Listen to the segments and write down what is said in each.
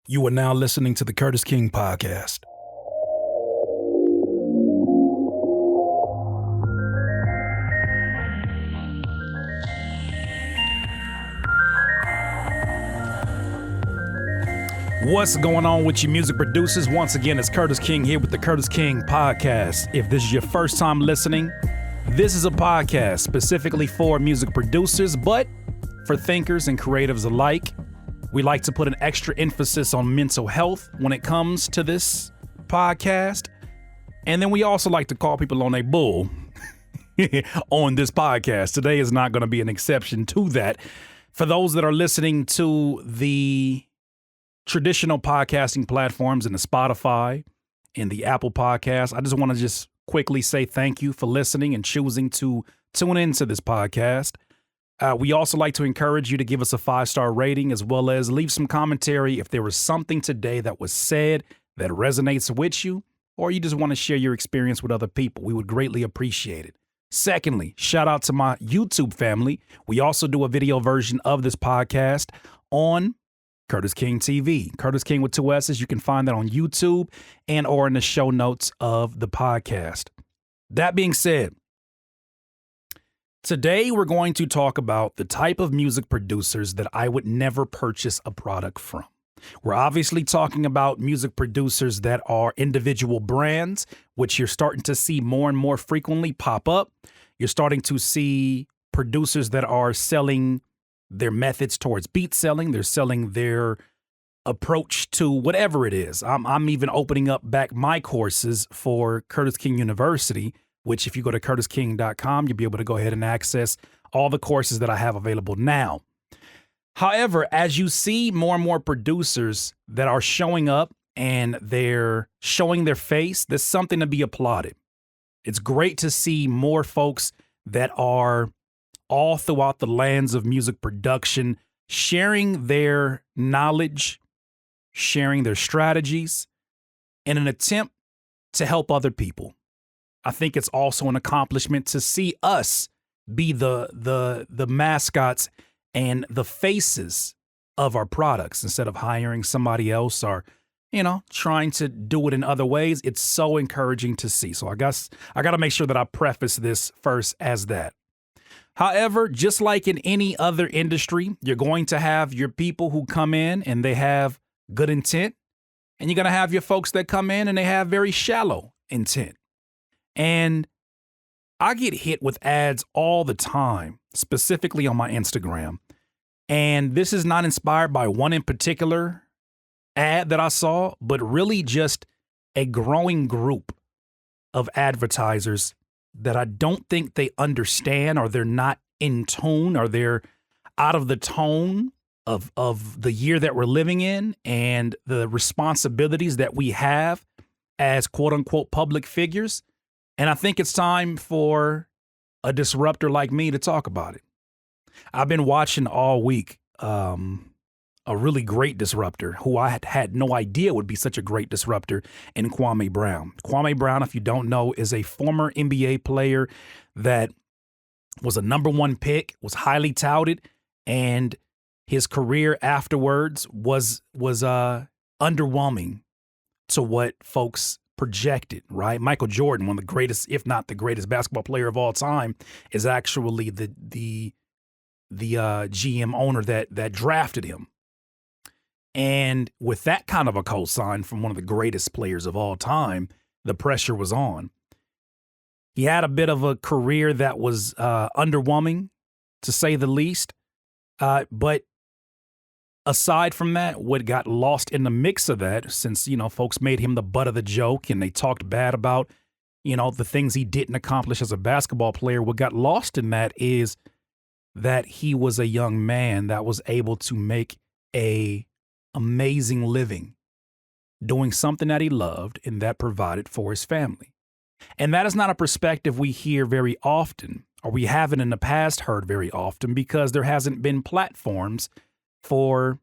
You are now listening to the Curtis King Podcast. What's going on with you music producers? Once again, it's Curtis King here with the Curtis King Podcast. If this is your first time listening, this is a podcast specifically for music producers, but for thinkers and creatives alike. We like to put an extra emphasis on mental health when it comes to this podcast. And then we also like to call people on their bull on this podcast. Today is not going to be an exception to that. For those that are listening to the traditional podcasting platforms in the Spotify and the Apple Podcast, I just want to just quickly say thank you for listening and choosing to tune into this podcast. We also like to encourage you to give us a 5-star rating as well as leave some commentary if there was something today that was said that resonates with you or you just want to share your experience with other people. We would greatly appreciate it. Secondly, shout out to my YouTube family. We also do a video version of this podcast on Curtis King TV. Curtis King with 2 S's. You can find that on YouTube and or in the show notes of the podcast. That being said, today, we're going to talk about the type of music producers that I would never purchase a product from. We're obviously talking about music producers that are individual brands, which you're starting to see more and more frequently pop up. You're starting to see producers that are selling their methods towards beat selling. They're selling their approach to whatever it is. I'm even opening up back my courses for Curtis King University, which if you go to curtisking.com, you'll be able to go ahead and access all the courses that I have available now. However, as you see more and more producers that are showing up and they're showing their face, there's something to be applauded. It's great to see more folks that are all throughout the lands of music production sharing their knowledge, sharing their strategies in an attempt to help other people. I think it's also an accomplishment to see us be the mascots and the faces of our products instead of hiring somebody else or, trying to do it in other ways. It's so encouraging to see. So I guess I got to make sure that I preface this first as that. However, just like in any other industry, you're going to have your people who come in and they have good intent, and you're going to have your folks that come in and they have very shallow intent. And I get hit with ads all the time, specifically on my Instagram. And this is not inspired by one in particular ad that I saw, but really just a growing group of advertisers that I don't think they understand, or they're not in tune, or they're out of the tone of the year that we're living in and the responsibilities that we have as quote unquote public figures. And I think it's time for a disruptor like me to talk about it. I've been watching all week a really great disruptor who I had no idea would be such a great disruptor in Kwame Brown. Kwame Brown, if you don't know, is a former NBA player that was a number 1 pick, was highly touted, and his career afterwards was underwhelming to what folks projected, right? Michael Jordan, one of the greatest, if not the greatest basketball player of all time, is actually the GM owner that drafted him. And with that kind of a cosign from one of the greatest players of all time, the pressure was on. He had a bit of a career that was underwhelming, to say the least. But aside from that, what got lost in the mix of that, since, folks made him the butt of the joke and they talked bad about, the things he didn't accomplish as a basketball player, what got lost in that is that he was a young man that was able to make a amazing living doing something that he loved and that provided for his family. And that is not a perspective we hear very often, or we haven't in the past heard very often, because there hasn't been platforms for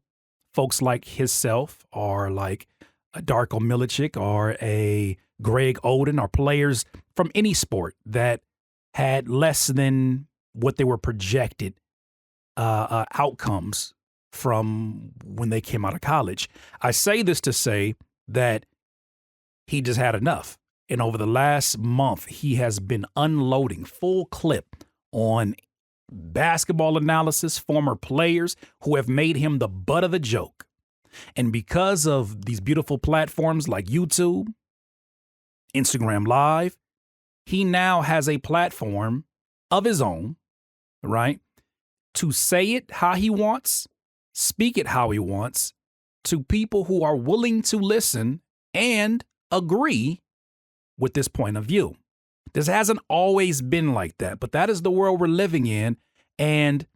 folks like himself or like a Darko Milicic or a Greg Oden or players from any sport that had less than what they were projected outcomes from when they came out of college. I say this to say that he just had enough. And over the last month, he has been unloading full clip on basketball analysis, former players who have made him the butt of the joke. And because of these beautiful platforms like YouTube, Instagram Live, he now has a platform of his own, right? To say it how he wants, speak it how he wants, to people who are willing to listen and agree with this point of view. This hasn't always been like that, but that is the world we're living in. And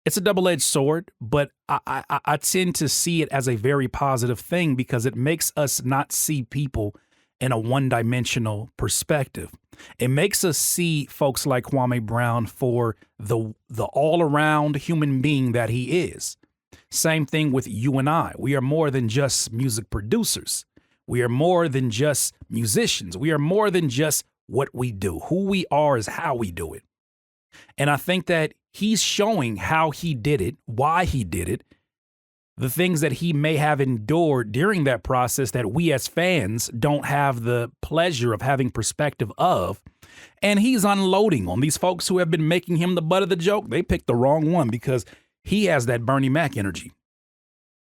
it's a double-edged sword, but I tend to see it as a very positive thing because it makes us not see people in a one-dimensional perspective. It makes us see folks like Kwame Brown for the all-around human being that he is. Same thing with you and I. We are more than just music producers. We are more than just musicians. We are more than just what we do. Who we are is how we do it. And I think that he's showing how he did it, why he did it, the things that he may have endured during that process that we as fans don't have the pleasure of having perspective of. And he's unloading on these folks who have been making him the butt of the joke. They picked the wrong one because he has that Bernie Mac energy.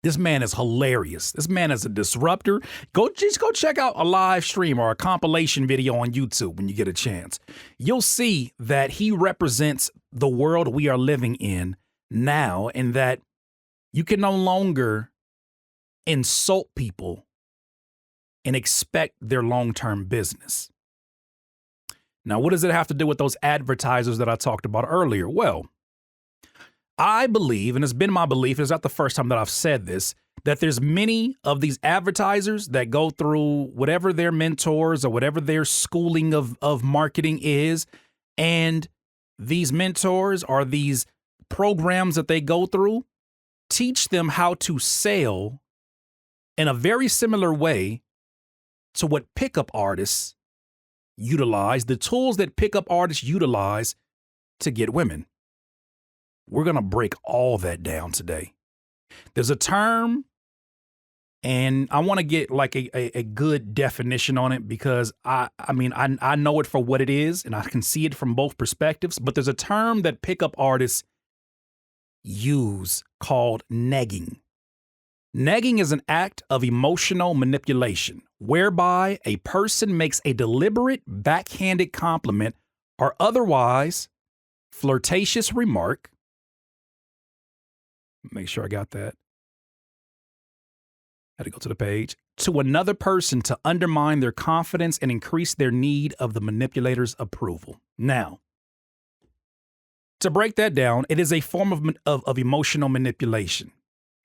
This man is hilarious. This man is a disruptor. Just go check out a live stream or a compilation video on YouTube when you get a chance. You'll see that he represents the world we are living in now, and that you can no longer insult people and expect their long-term business. Now, what does it have to do with those advertisers that I talked about earlier? Well, I believe, and it's been my belief, it's not the first time that I've said this, that there's many of these advertisers that go through whatever their mentors or whatever their schooling of marketing is. And these mentors or these programs that they go through teach them how to sell in a very similar way to what pickup artists utilize, the tools that pickup artists utilize to get women. We're going to break all that down today. There's a term, and I want to get like a good definition on it because I know it for what it is, and I can see it from both perspectives, but there's a term that pickup artists use called nagging. Nagging is an act of emotional manipulation whereby a person makes a deliberate backhanded compliment or otherwise flirtatious remark. Make sure I got that. Had to go to the page. To another person to undermine their confidence and increase their need of the manipulator's approval. Now, to break that down, it is a form of emotional manipulation.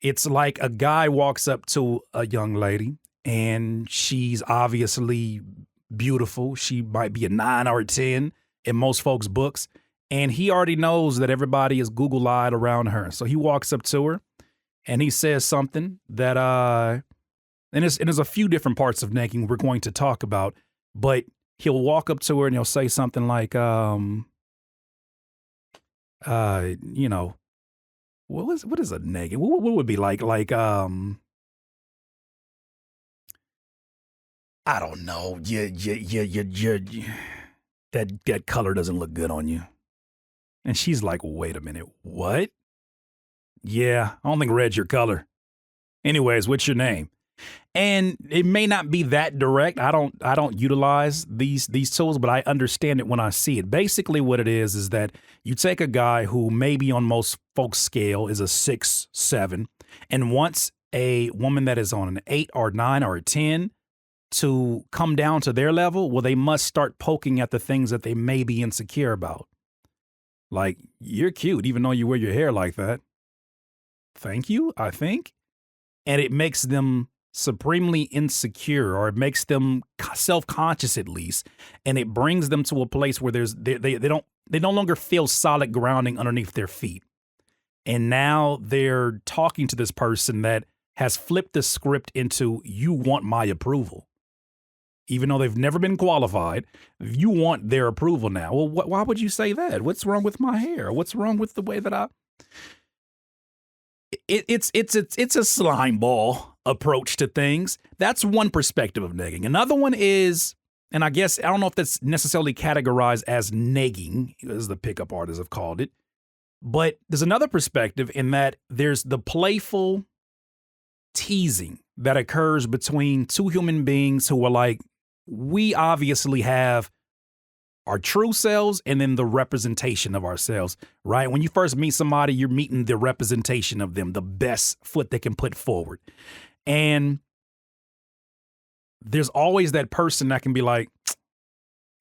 It's like a guy walks up to a young lady and she's obviously beautiful. She might be a 9 or a 10 in most folks' books. And he already knows that everybody is Google-eyed around her. So he walks up to her and he says something that, and there's a few different parts of nagging we're going to talk about, but he'll walk up to her and he'll say something like, what is a nagging? What would be like, I don't know. That color doesn't look good on you. And she's like, wait a minute, what? Yeah, I don't think red's your color. Anyways, what's your name? And it may not be that direct. I don't utilize these tools, but I understand it when I see it. Basically what it is that you take a guy who maybe on most folks' scale is a 6, 7, and wants a woman that is on an 8 or 9 or a 10 to come down to their level. Well, they must start poking at the things that they may be insecure about. Like, you're cute, even though you wear your hair like that. Thank you, I think. And it makes them supremely insecure, or it makes them self-conscious at least. And it brings them to a place where they no longer feel solid grounding underneath their feet. And now they're talking to this person that has flipped the script into, you want my approval. Even though they've never been qualified, you want their approval now. Well, why would you say that? What's wrong with my hair? What's wrong with the way that it's a slime ball approach to things. That's one perspective of negging. Another one is, and I guess I don't know if that's necessarily categorized as negging, as the pickup artists have called it, but there's another perspective in that there's the playful teasing that occurs between two human beings who are like, we obviously have our true selves and then the representation of ourselves, right? When you first meet somebody, you're meeting the representation of them, the best foot they can put forward. And there's always that person that can be like,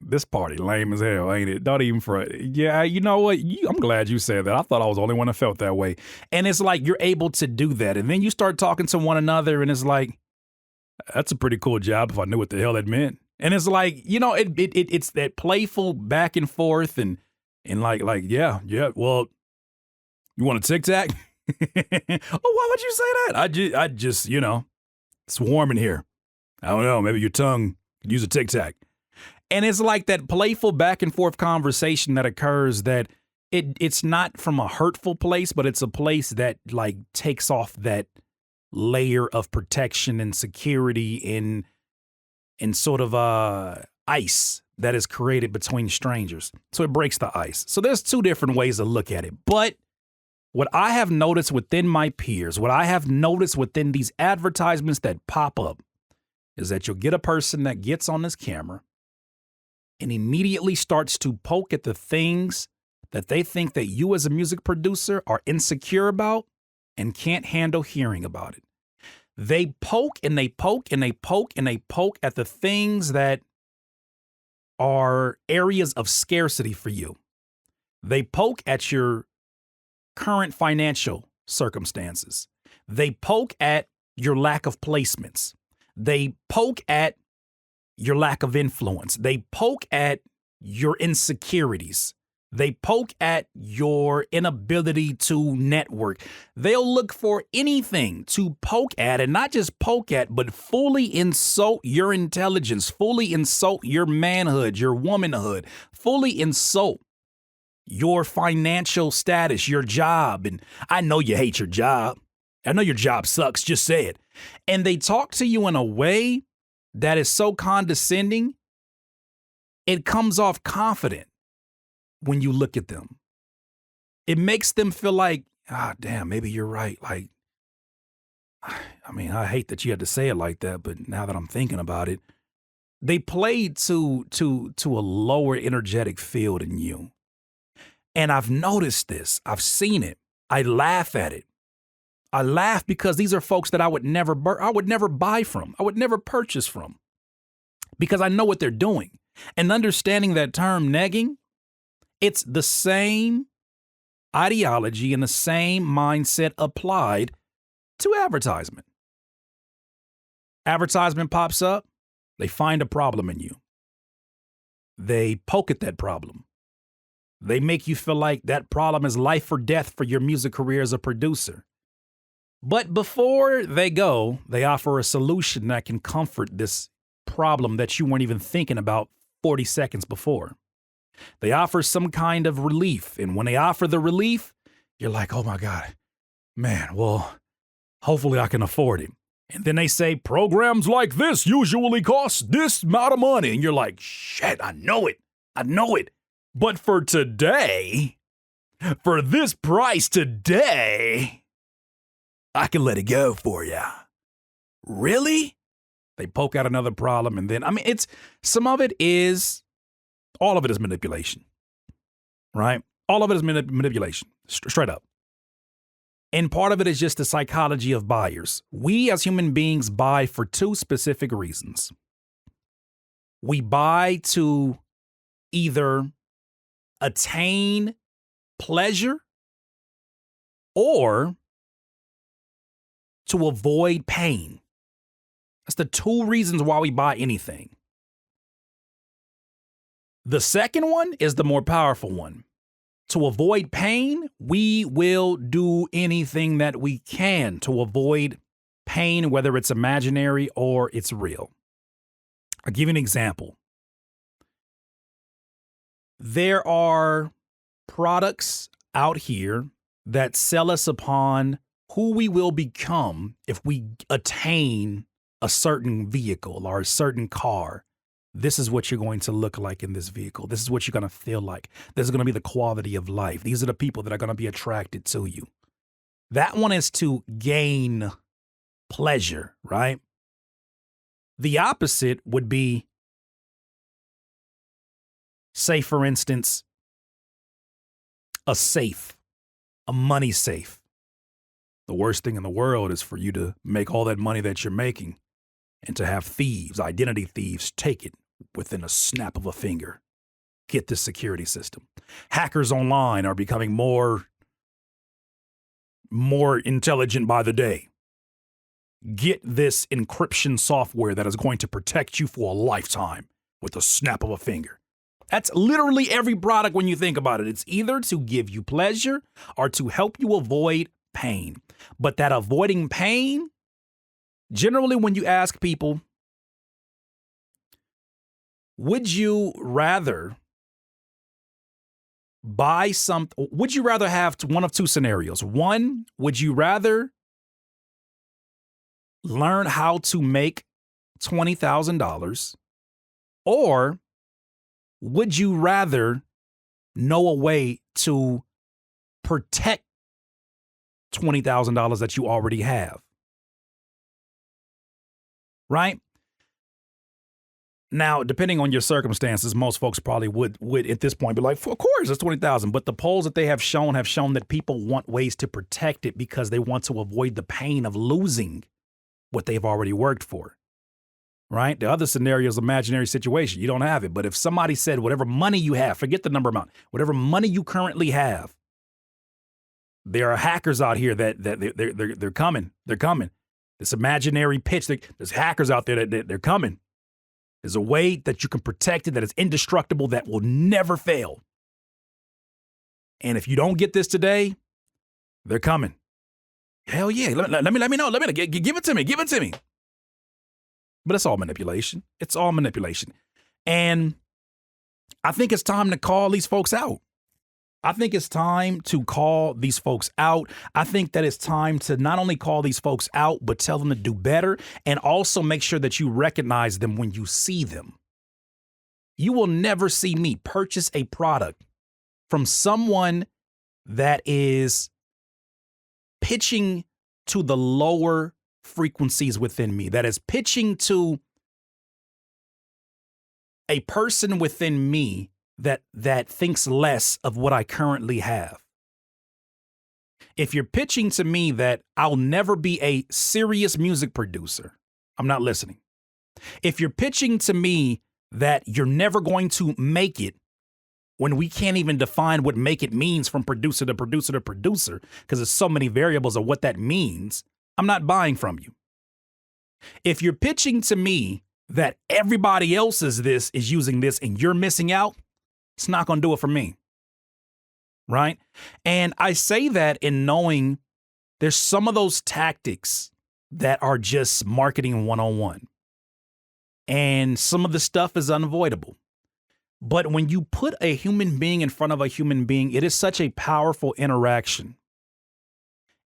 this party lame as hell, ain't it? Don't even front. Yeah, you know what? I'm glad you said that. I thought I was the only one that felt that way. And it's like you're able to do that. And then you start talking to one another and it's like, that's a pretty cool job if I knew what the hell that meant. And it's like, it's that playful back and forth and like, yeah, well, you want a Tic Tac? Oh, why would you say that? I just, it's warm in here. I don't know, maybe your tongue could use a Tic Tac. And it's like that playful back and forth conversation that occurs that it's not from a hurtful place, but it's a place that like takes off that layer of protection and security in sort of ice that is created between strangers. So it breaks the ice. So there's two different ways to look at it. But what I have noticed within my peers, what I have noticed within these advertisements that pop up is that you'll get a person that gets on this camera and immediately starts to poke at the things that they think that you as a music producer are insecure about and can't handle hearing about it. They poke and they poke and they poke and they poke at the things that are areas of scarcity for you. They poke at your current financial circumstances. They poke at your lack of placements. They poke at your lack of influence. They poke at your insecurities. They poke at your inability to network. They'll look for anything to poke at, and not just poke at, but fully insult your intelligence, fully insult your manhood, your womanhood, fully insult your financial status, your job. And I know you hate your job. I know your job sucks. Just say it. And they talk to you in a way that is so condescending, it comes off confident. When you look at them, it makes them feel like, damn, maybe you're right. Like, I mean, I hate that you had to say it like that, but now that I'm thinking about it, they played to a lower energetic field in you. And I've noticed this. I've seen it. I laugh at it. I laugh because these are folks that I would never buy from. I would never purchase from because I know what they're doing. And understanding that term negging, it's the same ideology and the same mindset applied to advertisement. Advertisement pops up, they find a problem in you. They poke at that problem. They make you feel like that problem is life or death for your music career as a producer. But before they go, they offer a solution that can comfort this problem that you weren't even thinking about 40 seconds before. They offer some kind of relief. And when they offer the relief, you're like, oh my God, man, well, hopefully I can afford it. And then they say programs like this usually cost this amount of money. And you're like, shit, I know it. But for today, for this price today, I can let it go for you. Really? They poke out another problem. And then, all of it is manipulation, right? All of it is manipulation, straight up. And part of it is just the psychology of buyers. We as human beings buy for two specific reasons. We buy to either attain pleasure or to avoid pain. That's the two reasons why we buy anything. The second one is the more powerful one. To avoid pain, we will do anything that we can to avoid pain, whether it's imaginary or it's real. I'll give you an example. There are products out here that sell us upon who we will become if we attain a certain vehicle or a certain car. This is what you're going to look like in this vehicle. This is what you're going to feel like. This is going to be the quality of life. These are the people that are going to be attracted to you. That one is to gain pleasure, right? The opposite would be, say, for instance, a safe, a money safe. The worst thing in the world is for you to make all that money that you're making and to have thieves, identity thieves, take it within a snap of a finger. Get this security system. Hackers online are becoming more intelligent by the day. Get this encryption software that is going to protect you for a lifetime with a snap of a finger. That's literally every product when you think about it. It's either to give you pleasure or to help you avoid pain. But that avoiding pain, generally when you ask people, would you rather buy something? Would you rather have one of two scenarios? One, would you rather learn how to make $20,000? Or would you rather know a way to protect $20,000 that you already have? Right? Now, depending on your circumstances, most folks probably would at this point be like, of course, it's 20,000. But the polls that they have shown that people want ways to protect it because they want to avoid the pain of losing what they've already worked for. Right? The other scenario is imaginary situation. You don't have it. But if somebody said whatever money you have, forget the number amount, whatever money you currently have, there are hackers out here that they're coming. They're coming. This imaginary pitch, there's hackers out there that they're coming. There's a way that you can protect it that is indestructible, that will never fail. And if you don't get this today, they're coming. Hell yeah. Let me know. Give it to me. Give it to me. But it's all manipulation. It's all manipulation. And I think it's time to call these folks out. I think it's time to call these folks out. I think that it's time to not only call these folks out, but tell them to do better, and also make sure that you recognize them when you see them. You will never see me purchase a product from someone that is pitching to the lower frequencies within me, that is pitching to a person within me that thinks less of what I currently have. If you're pitching to me that I'll never be a serious music producer, I'm not listening. If you're pitching to me that you're never going to make it, when we can't even define what make it means from producer to producer to producer, because there's so many variables of what that means, I'm not buying from you. If you're pitching to me that everybody else is using this and you're missing out, it's not going to do it for me. Right? And I say that in knowing there's some of those tactics that are just marketing 101. And some of the stuff is unavoidable. But when you put a human being in front of a human being, it is such a powerful interaction.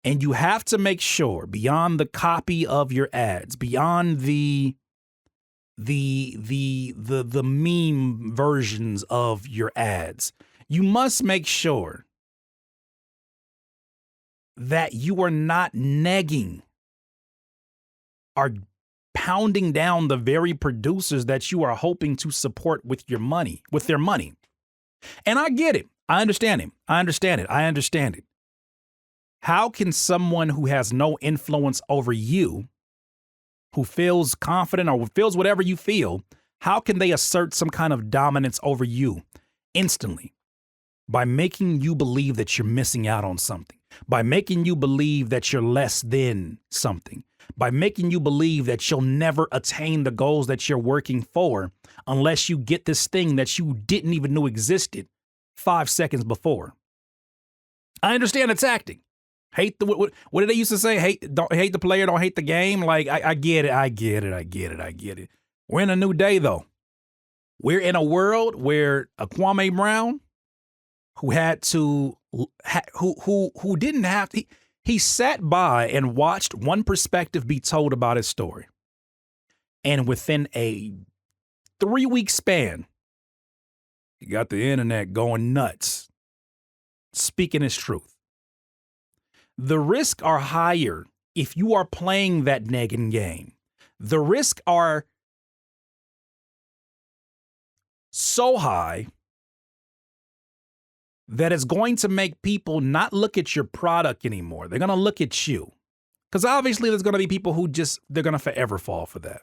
And you have to make sure, beyond the copy of your ads, beyond the meme versions of your ads, you must make sure that you are not negging or pounding down the very producers that you are hoping to support with their money. And I get it. I understand it. I understand it. How can someone who has no influence over you, who feels confident or feels whatever you feel, how can they assert some kind of dominance over you instantly? By making you believe that you're missing out on something, by making you believe that you're less than something, by making you believe that you'll never attain the goals that you're working for unless you get this thing that you didn't even know existed 5 seconds before. I understand the tactic. Hate the what did they used to say? Hate the player, don't hate the game. Like I get it. We're in a new day though. We're in a world where a Kwame Brown, who had to who didn't have to, He sat by and watched one perspective be told about his story. And within a 3-week span, he got the internet going nuts, speaking his truth. The risks are higher if you are playing that nagging game. The risks are so high that it's going to make people not look at your product anymore. They're going to look at you. Because obviously there's going to be people who they're going to forever fall for that,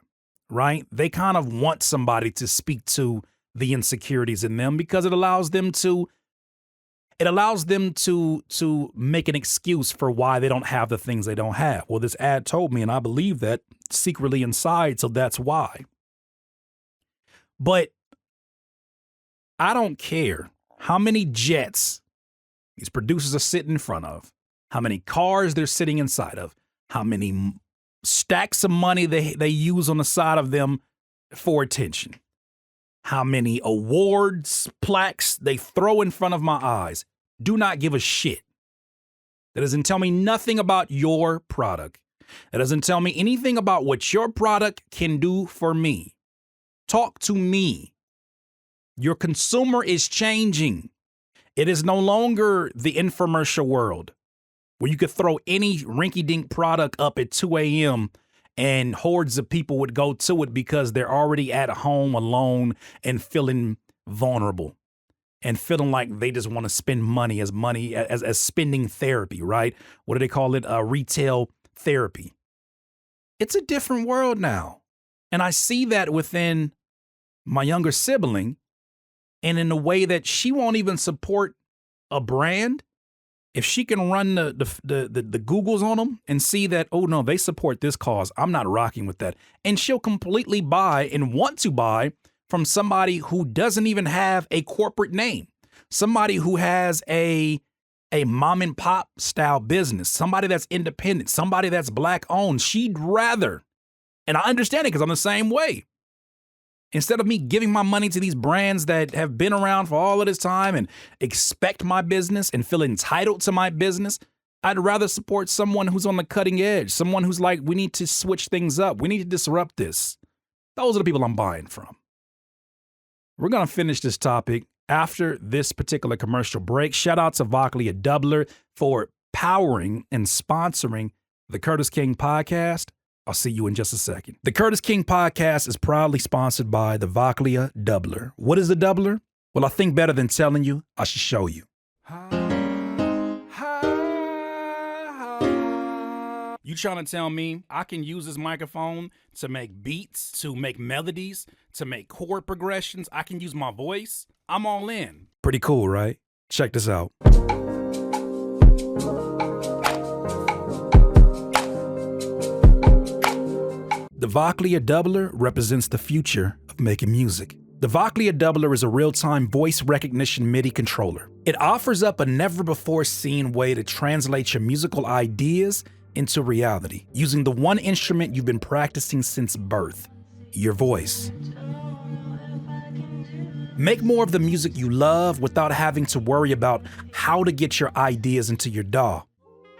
right? They kind of want somebody to speak to the insecurities in them because it allows them to make an excuse for why they don't have the things they don't have. Well, this ad told me, and I believe that secretly inside, so that's why. But I don't care how many jets these producers are sitting in front of, how many cars they're sitting inside of, how many stacks of money they use on the side of them for attention, how many awards, plaques they throw in front of my eyes. Do not give a shit. That doesn't tell me nothing about your product. That doesn't tell me anything about what your product can do for me. Talk to me. Your consumer is changing. It is no longer the infomercial world where you could throw any rinky-dink product up at 2 a.m. and hordes of people would go to it because they're already at home alone and feeling vulnerable and feeling like they just want to spend money as spending therapy, right? What do they call it? Retail therapy. It's a different world now. And I see that within my younger sibling, and in a way that she won't even support a brand. If she can run the Googles on them and see that, oh no, they support this cause, I'm not rocking with that. And she'll completely buy and want to buy from somebody who doesn't even have a corporate name, somebody who has a mom and pop style business, somebody that's independent, somebody that's Black owned. She'd rather, and I understand it because I'm the same way. Instead of me giving my money to these brands that have been around for all of this time and expect my business and feel entitled to my business, I'd rather support someone who's on the cutting edge, someone who's like, we need to switch things up. We need to disrupt this. Those are the people I'm buying from. We're going to finish this topic after this particular commercial break. Shout out to Voclia Doubler for powering and sponsoring the Curtis King podcast. I'll see you in just a second. The Curtis King podcast is proudly sponsored by the Voclia Doubler. What is a doubler? Well, I think better than telling you, I should show you. You trying to tell me I can use this microphone to make beats, to make melodies, to make chord progressions? I can use my voice? I'm all in. Pretty cool, right? Check this out. The Voclia Doubler represents the future of making music. The Voclia Doubler is a real-time voice recognition MIDI controller. It offers up a never-before-seen way to translate your musical ideas into reality, using the one instrument you've been practicing since birth, your voice. Make more of the music you love without having to worry about how to get your ideas into your DAW.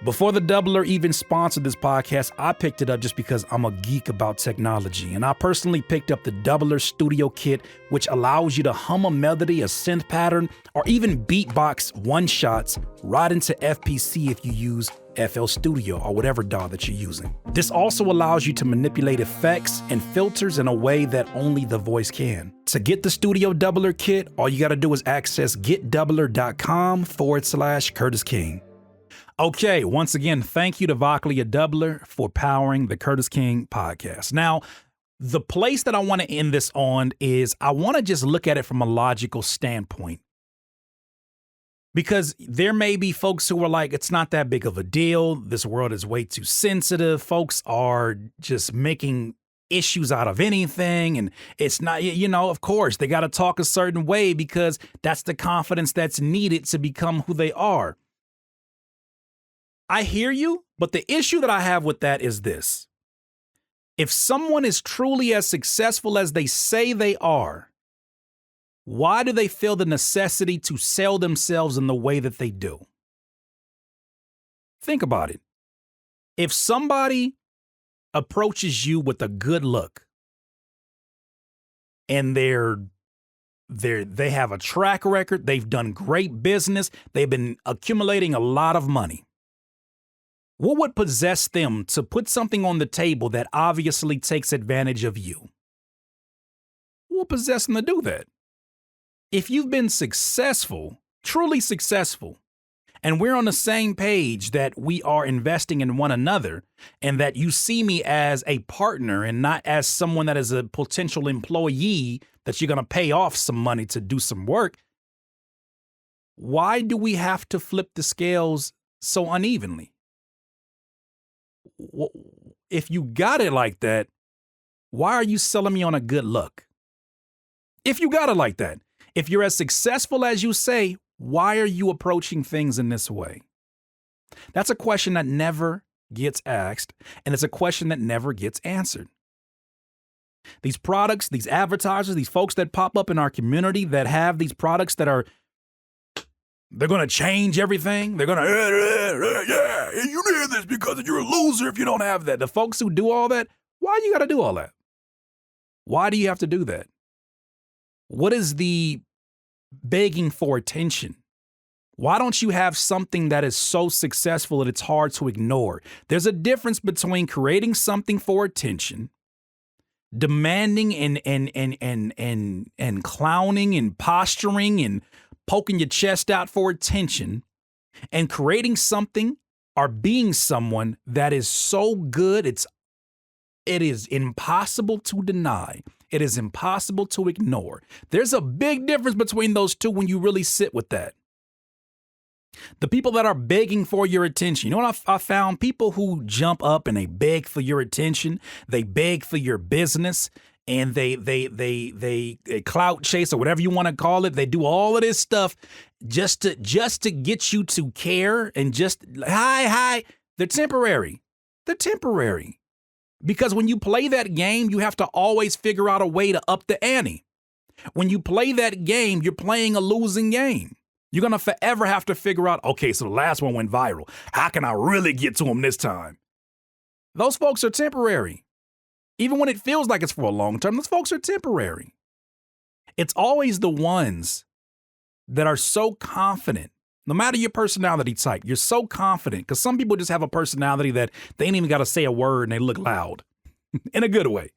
Before the Doubler even sponsored this podcast, I picked it up just because I'm a geek about technology. And I personally picked up the Doubler Studio Kit, which allows you to hum a melody, a synth pattern, or even beatbox one-shots right into FPC if you use FL Studio or whatever DAW that you're using. This also allows you to manipulate effects and filters in a way that only the voice can. To get the Studio Doubler Kit, all you gotta do is access getdoubler.com/Curtis King. Okay, once again, thank you to Voclia Doubler for powering the Curtis King podcast. Now, the place that I want to end this on is I want to just look at it from a logical standpoint. Because there may be folks who are like, it's not that big of a deal. This world is way too sensitive. Folks are just making issues out of anything. And it's not, of course, they got to talk a certain way because that's the confidence that's needed to become who they are. I hear you, but the issue that I have with that is this. If someone is truly as successful as they say they are, why do they feel the necessity to sell themselves in the way that they do? Think about it. If somebody approaches you with a good look and they have a track record, they've done great business, they've been accumulating a lot of money, what would possess them to put something on the table that obviously takes advantage of you? What would possess them to do that? If you've been successful, truly successful, and we're on the same page that we are investing in one another and that you see me as a partner and not as someone that is a potential employee that you're going to pay off some money to do some work, why do we have to flip the scales so unevenly? If you got it like that, why are you selling me on a good look? If you got it like that, if you're as successful as you say, why are you approaching things in this way? That's a question that never gets asked, and it's a question that never gets answered. These products, these advertisers, these folks that pop up in our community that have these products that they're going to change everything. They're going to, yeah, you need this because you're a loser if you don't have that. The folks who do all that, why you got to do all that? Why do you have to do that? What is the begging for attention? Why don't you have something that is so successful that it's hard to ignore? There's a difference between creating something for attention, demanding and clowning and posturing and poking your chest out for attention, and creating something or being someone that is so good it is impossible to deny. It is impossible to ignore. There's a big difference between those two when you really sit with that. The people that are begging for your attention, you know what I found? People who jump up and they beg for your attention, they beg for your business, and they clout chase or whatever you want to call it. They do all of this stuff just to get you to care and just hi. They're temporary. They're temporary. Because when you play that game, you have to always figure out a way to up the ante. When you play that game, you're playing a losing game. You're going to forever have to figure out, okay, so the last one went viral. How can I really get to them this time? Those folks are temporary. Even when it feels like it's for a long term, those folks are temporary. It's always the ones that are so confident. No matter your personality type, you're so confident because some people just have a personality that they ain't even got to say a word and they look loud in a good way,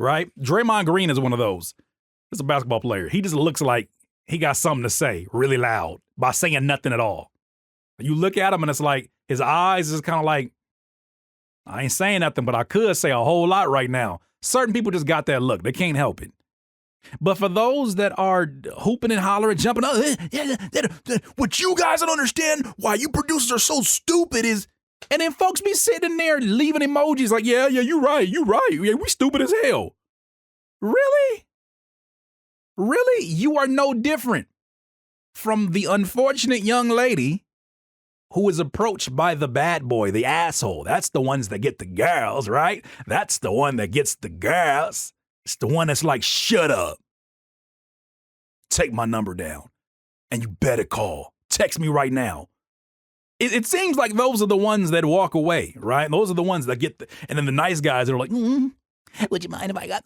right? Draymond Green is one of those. He's a basketball player. He just looks like he got something to say really loud by saying nothing at all. You look at him and it's like his eyes is kind of like, I ain't saying nothing, but I could say a whole lot right now. Certain people just got that look. They can't help it. But for those that are hooping and hollering, jumping up, what you guys don't understand why you producers are so stupid is, and then folks be sitting there leaving emojis like, yeah, you're right. Yeah, we stupid as hell. Really? Really? You are no different from the unfortunate young lady who is approached by the bad boy, the asshole. That's the ones that get the girls, right? That's the one that gets the girls. It's the one that's like, shut up. Take my number down. And you better call. Text me right now. It seems like those are the ones that walk away, right? Those are the ones that get and then the nice guys that are like, would you mind if I got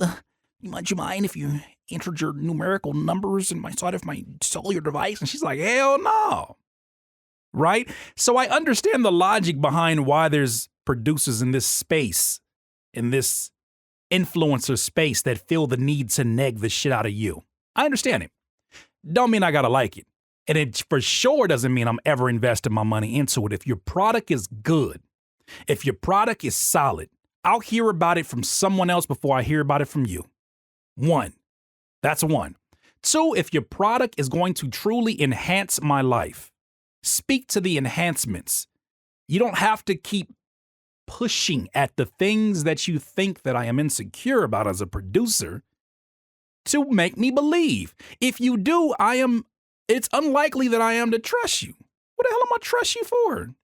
would you mind if you entered your numerical numbers inside of my cellular device? And she's like, hell no. Right? So I understand the logic behind why there's producers in this space, in this influencer space that feel the need to neg the shit out of you. I understand it. Don't mean I gotta like it. And it for sure doesn't mean I'm ever investing my money into it. If your product is good, if your product is solid, I'll hear about it from someone else before I hear about it from you. One, that's one. Two, if your product is going to truly enhance my life, speak to the enhancements. You don't have to keep pushing at the things that you think that I am insecure about as a producer to make me believe. If you do, it's unlikely that I am to trust you. What the hell am I trust you for?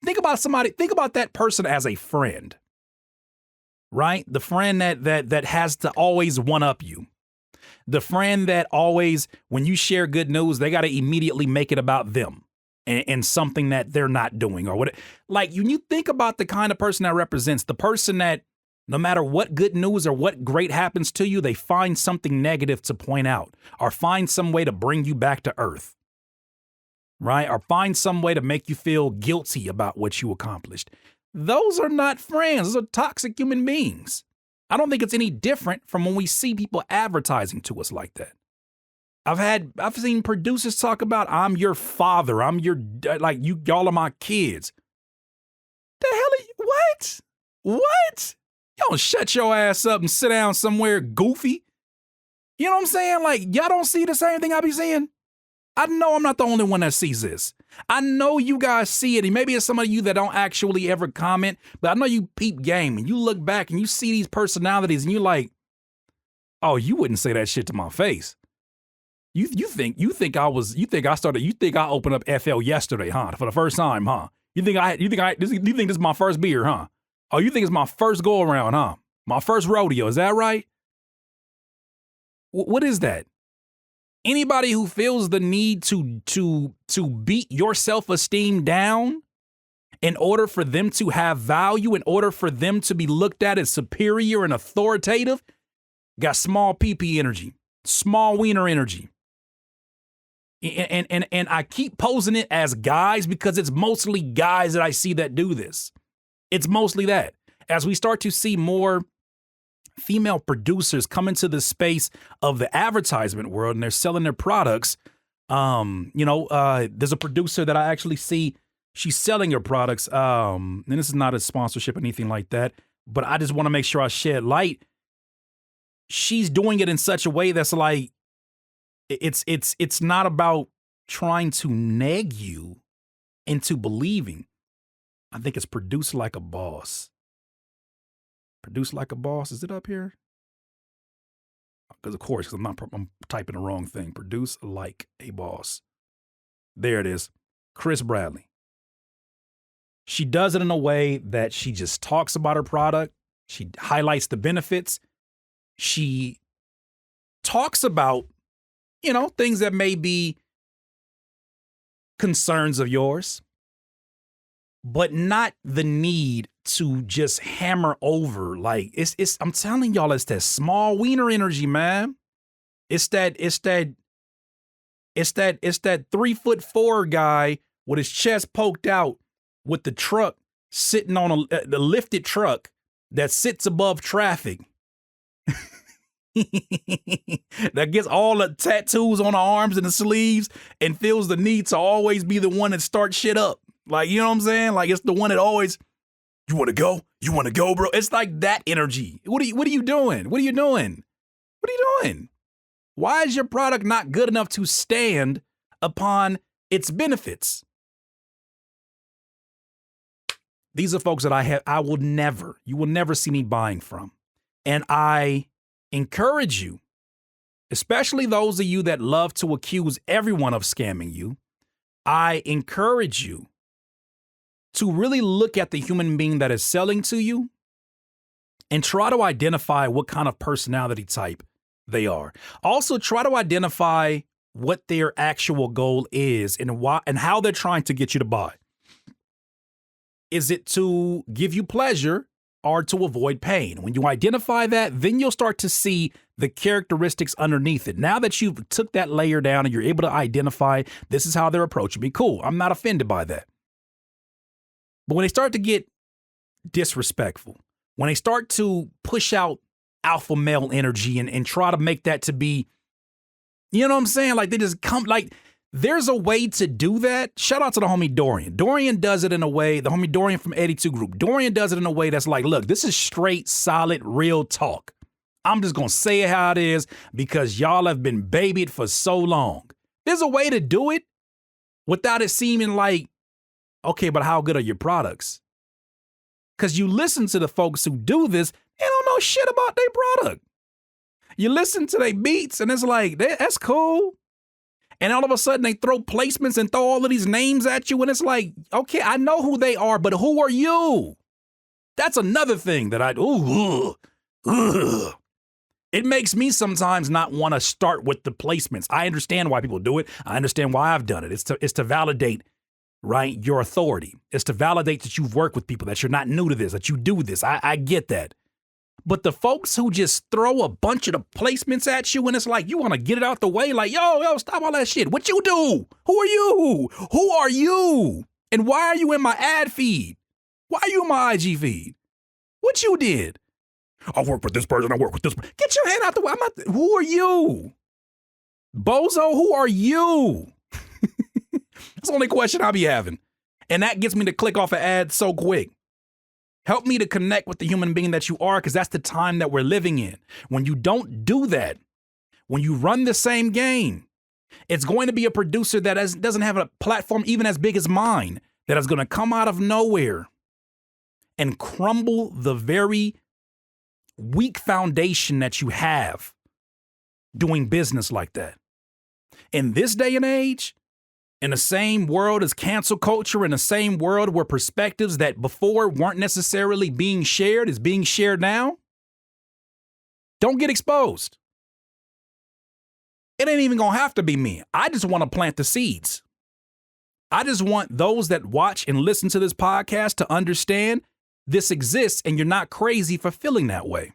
Think about that person as a friend, right? The friend that has to always one-up you. The friend that always, when you share good news, they got to immediately make it about them. and something that they're not doing or what. Like when you think about the kind of person that represents the person that no matter what good news or what great happens to you, they find something negative to point out or find some way to bring you back to earth, right? Or find some way to make you feel guilty about what you accomplished. Those are not friends. Those are toxic human beings. I don't think it's any different from when we see people advertising to us like that. I've seen producers talk about, I'm your father. I'm your, like, y'all are my kids. The hell are you, what? What? Y'all don't shut your ass up and sit down somewhere goofy. You know what I'm saying? Like, y'all don't see the same thing I be seeing? I know I'm not the only one that sees this. I know you guys see it, and maybe it's some of you that don't actually ever comment, but I know you peep game, and you look back and you see these personalities, and you're like, oh, you wouldn't say that shit to my face. You think I opened up FL yesterday, huh? For the first time, huh? You think this is my first beer, huh? Oh, you think it's my first go around, huh? My first rodeo, is that right? What is that? Anybody who feels the need to beat your self-esteem down in order for them to have value, in order for them to be looked at as superior and authoritative, got small PP energy, small wiener energy. And I keep posing it as guys because it's mostly guys that I see that do this. It's mostly that. As we start to see more female producers come into the space of the advertisement world and they're selling their products, there's a producer that I actually see, she's selling her products, and this is not a sponsorship or anything like that, but I just want to make sure I shed light. She's doing it in such a way that's like, it's not about trying to nag you into believing. I think it's Produce Like a Boss. Produce Like a Boss. Is it up here? Because of course, I'm typing the wrong thing. Produce Like a Boss. There it is. Chris Bradley. She does it in a way that she just talks about her product. She highlights the benefits. She talks about, things that may be concerns of yours, but not the need to just hammer over. Like it's I'm telling y'all, it's that small wiener energy, man. It's that 3'4" guy with his chest poked out with the truck sitting on the lifted truck that sits above traffic. That gets all the tattoos on the arms and the sleeves and feels the need to always be the one that starts shit up. Like, you know what I'm saying? Like, it's the one that always, you want to go? You want to go, bro? It's like that energy. What are you doing? What are you doing? What are you doing? Why is your product not good enough to stand upon its benefits? These are folks that you will never see me buying from. And I encourage you, especially those of you that love to accuse everyone of scamming you, I encourage you to really look at the human being that is selling to you and try to identify what kind of personality type they are. Also, try to identify what their actual goal is and why and how they're trying to get you to buy. Is it to give you pleasure or to avoid pain? When you identify that, then you'll start to see the characteristics underneath it. Now that you've took that layer down and you're able to identify this is how they're approaching me, cool. I'm not offended by that. But when they start to get disrespectful, when they start to push out alpha male energy and try to make that to be, you know what I'm saying? Like they just come, like there's a way to do that. Shout out to the homie Dorian. Dorian does it in a way, the homie Dorian from 82 Group. Dorian does it in a way that's like, look, this is straight, solid, real talk. I'm just going to say it how it is because y'all have been babied for so long. There's a way to do it without it seeming like, okay, but how good are your products? Because you listen to the folks who do this, they don't know shit about their product. You listen to their beats and it's like, that's cool. And all of a sudden they throw placements and throw all of these names at you. And it's like, okay, I know who they are, but who are you? That's another thing that it makes me sometimes not want to start with the placements. I understand why people do it. I understand why I've done it. It's to validate right? Your authority. It's to validate that you've worked with people, that you're not new to this, that you do this. I get that. But the folks who just throw a bunch of the placements at you and it's like, you want to get it out the way? Like, yo, stop all that shit. What you do? Who are you? Who are you? And why are you in my ad feed? Why are you in my IG feed? What you did? I work with this person. I work with this person. Get your hand out the way. Who are you? Bozo, who are you? That's the only question I'll be having. And that gets me to click off an ad so quick. Help me to connect with the human being that you are, because that's the time that we're living in. When you don't do that, when you run the same game, it's going to be a producer that doesn't have a platform even as big as mine that is going to come out of nowhere and crumble the very weak foundation that you have doing business like that. In this day and age, in the same world as cancel culture, in the same world where perspectives that before weren't necessarily being shared is being shared now, don't get exposed. It ain't even gonna have to be me. I just want to plant the seeds. I just want those that watch and listen to this podcast to understand this exists and you're not crazy for feeling that way.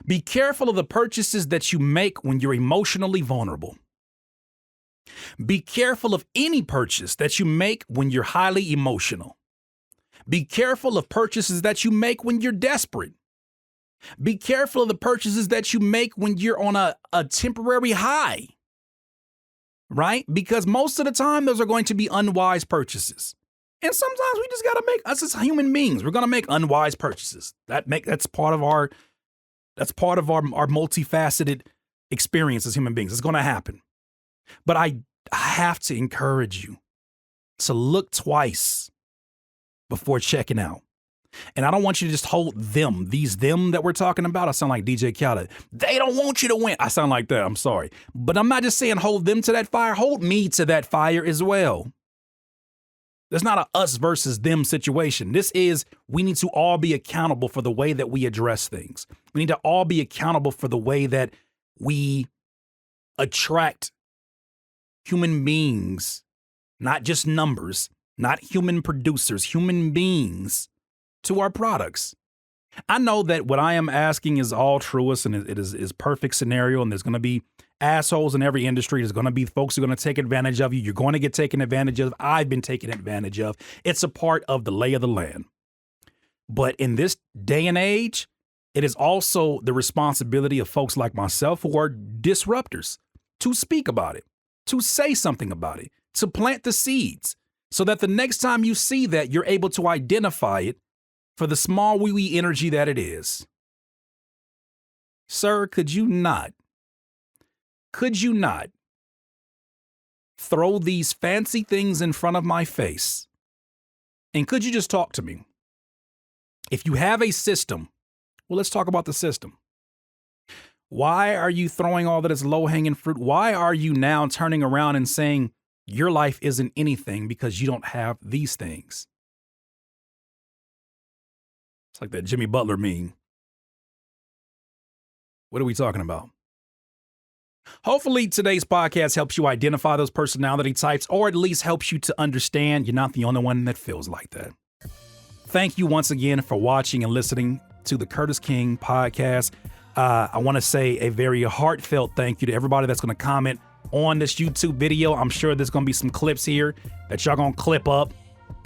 Be careful of the purchases that you make when you're emotionally vulnerable. Be careful of any purchase that you make when you're highly emotional. Be careful of purchases that you make when you're desperate. Be careful of the purchases that you make when you're on a temporary high, right? Because most of the time, those are going to be unwise purchases. And sometimes we just got to make, us as human beings, we're going to make unwise purchases. That's part of our multifaceted experience as human beings. It's going to happen. But I have to encourage you to look twice before checking out. And I don't want you to just hold them that we're talking about. I sound like DJ Khaled. They don't want you to win. I sound like that. I'm sorry. But I'm not just saying hold them to that fire. Hold me to that fire as well. There's not a us versus them situation. This is, we need to all be accountable for the way that we address things. We need to all be accountable for the way that we attract human beings, not just numbers, not human producers, human beings to our products. I know that what I am asking is all truest and it is perfect scenario, and there's going to be assholes in every industry. There's going to be folks who are going to take advantage of you. You're going to get taken advantage of. I've been taken advantage of. It's a part of the lay of the land. But in this day and age, it is also the responsibility of folks like myself who are disruptors to speak about it, to say something about it, to plant the seeds so that the next time you see that, you're able to identify it for the small wee energy that it is. Sir, could you not throw these fancy things in front of my face? And could you just talk to me? If you have a system, well, let's talk about the system. Why are you throwing all that is low-hanging fruit? Why are you now turning around and saying your life isn't anything because you don't have these things? It's like that Jimmy Butler meme. What are we talking about? Hopefully today's podcast helps you identify those personality types, or at least helps you to understand you're not the only one that feels like that. Thank you once again for watching and listening to the Curtis King podcast. I want to say a very heartfelt thank you to everybody that's going to comment on this YouTube video. I'm sure there's going to be some clips here that y'all going to clip up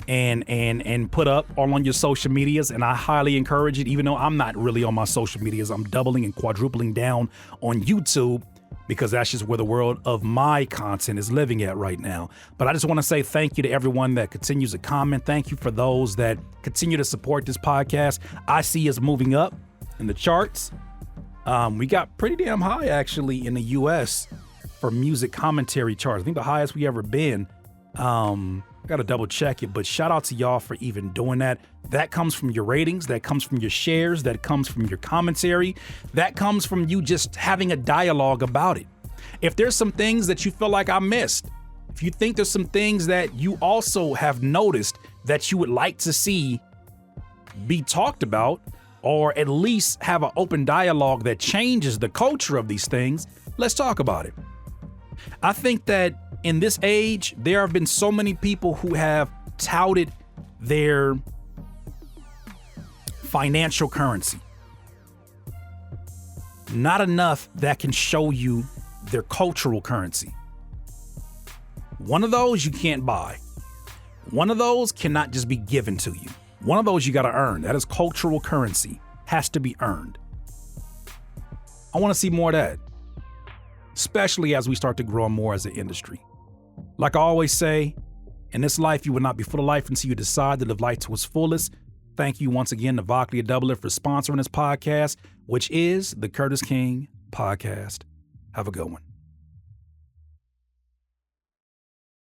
and put up all on your social medias. And I highly encourage it, even though I'm not really on my social medias. I'm doubling and quadrupling down on YouTube because that's just where the world of my content is living at right now. But I just want to say thank you to everyone that continues to comment. Thank you for those that continue to support this podcast. I see us moving up in the charts. We got pretty damn high actually in the US for music commentary charts. I think the highest we ever been. I got to double check it, but shout out to y'all for even doing that. That comes from your ratings. That comes from your shares. That comes from your commentary. That comes from you just having a dialogue about it. If there's some things that you feel like I missed, if you think there's some things that you also have noticed that you would like to see be talked about, or at least have an open dialogue that changes the culture of these things, let's talk about it. I think that In this age, there have been so many people who have touted their financial currency. Not enough that can show you their cultural currency. One of those you can't buy. One of those cannot just be given to you. One of those you got to earn. That is cultural currency. Has to be earned. I want to see more of that, especially as we start to grow more as an industry. Like I always say, in this life, you will not be full of life until you decide to live life to its fullest. Thank you once again to Voclia Doubler for sponsoring this podcast, which is the Curtis King Podcast. Have a good one.